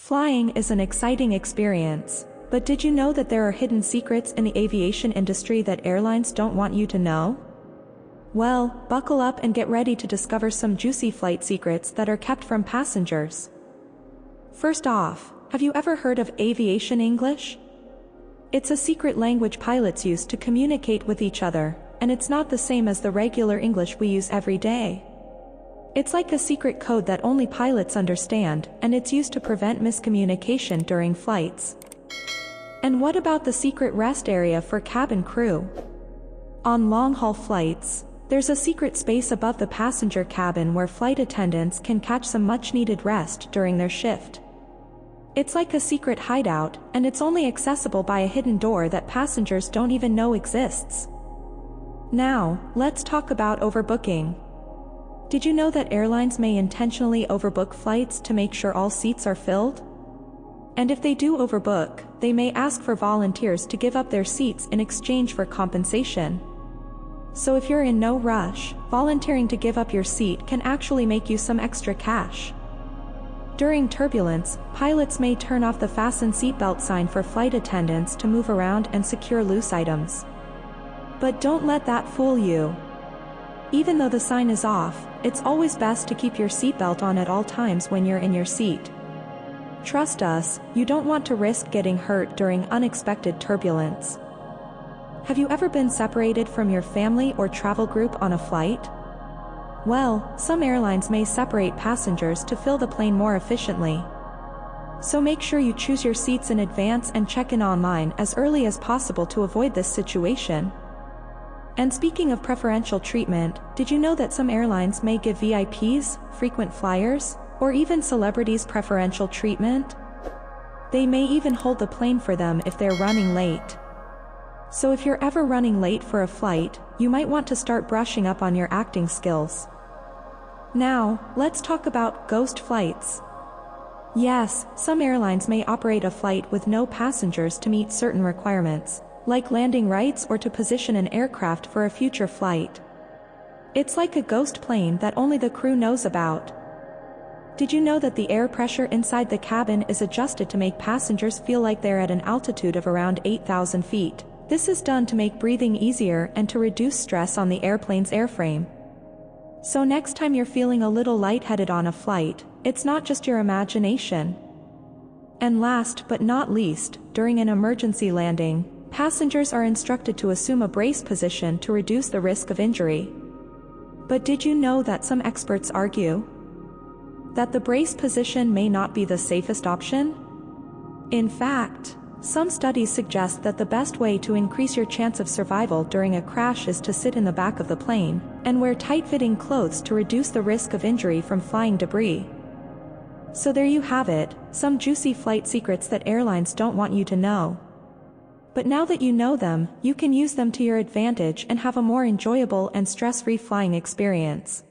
Flying is an exciting experience, but did you know that there are hidden secrets in the aviation industry that airlines don't want you to know? Well, buckle up and get ready to discover some juicy flight secrets that are kept from passengers. First off, have you ever heard of aviation English? It's a secret language pilots use to communicate with each other, and it's not the same as the regular English we use every day. It's like a secret code that only pilots understand, and it's used to prevent miscommunication during flights. And what about the secret rest area for cabin crew? On long-haul flights, there's a secret space above the passenger cabin where flight attendants can catch some much-needed rest during their shift. It's like a secret hideout, and it's only accessible by a hidden door that passengers don't even know exists. Now, let's talk about overbooking. Did you know that airlines may intentionally overbook flights to make sure all seats are filled? And if they do overbook, they may ask for volunteers to give up their seats in exchange for compensation. So if you're in no rush, volunteering to give up your seat can actually make you some extra cash. During turbulence, pilots may turn off the fasten seatbelt sign for flight attendants to move around and secure loose items. But don't let that fool you. Even though the sign is off, it's always best to keep your seatbelt on at all times when you're in your seat. Trust us, you don't want to risk getting hurt during unexpected turbulence. Have you ever been separated from your family or travel group on a flight? Well, some airlines may separate passengers to fill the plane more efficiently. So make sure you choose your seats in advance and check in online as early as possible to avoid this situation. And speaking of preferential treatment, did you know that some airlines may give VIPs, frequent flyers, or even celebrities preferential treatment? They may even hold the plane for them if they're running late. So if you're ever running late for a flight, you might want to start brushing up on your acting skills. Now, let's talk about ghost flights. Yes, some airlines may operate a flight with no passengers to meet certain requirements, like landing rights or to position an aircraft for a future flight. It's like a ghost plane that only the crew knows about. Did you know that the air pressure inside the cabin is adjusted to make passengers feel like they're at an altitude of around 8,000 feet? This is done to make breathing easier and to reduce stress on the airplane's airframe. So next time you're feeling a little lightheaded on a flight, it's not just your imagination. And last but not least, during an emergency landing, passengers are instructed to assume a brace position to reduce the risk of injury. But did you know that some experts argue that the brace position may not be the safest option? In fact, some studies suggest that the best way to increase your chance of survival during a crash is to sit in the back of the plane and wear tight-fitting clothes to reduce the risk of injury from flying debris. So there you have it, some juicy flight secrets that airlines don't want you to know. But now that you know them, you can use them to your advantage and have a more enjoyable and stress-free flying experience.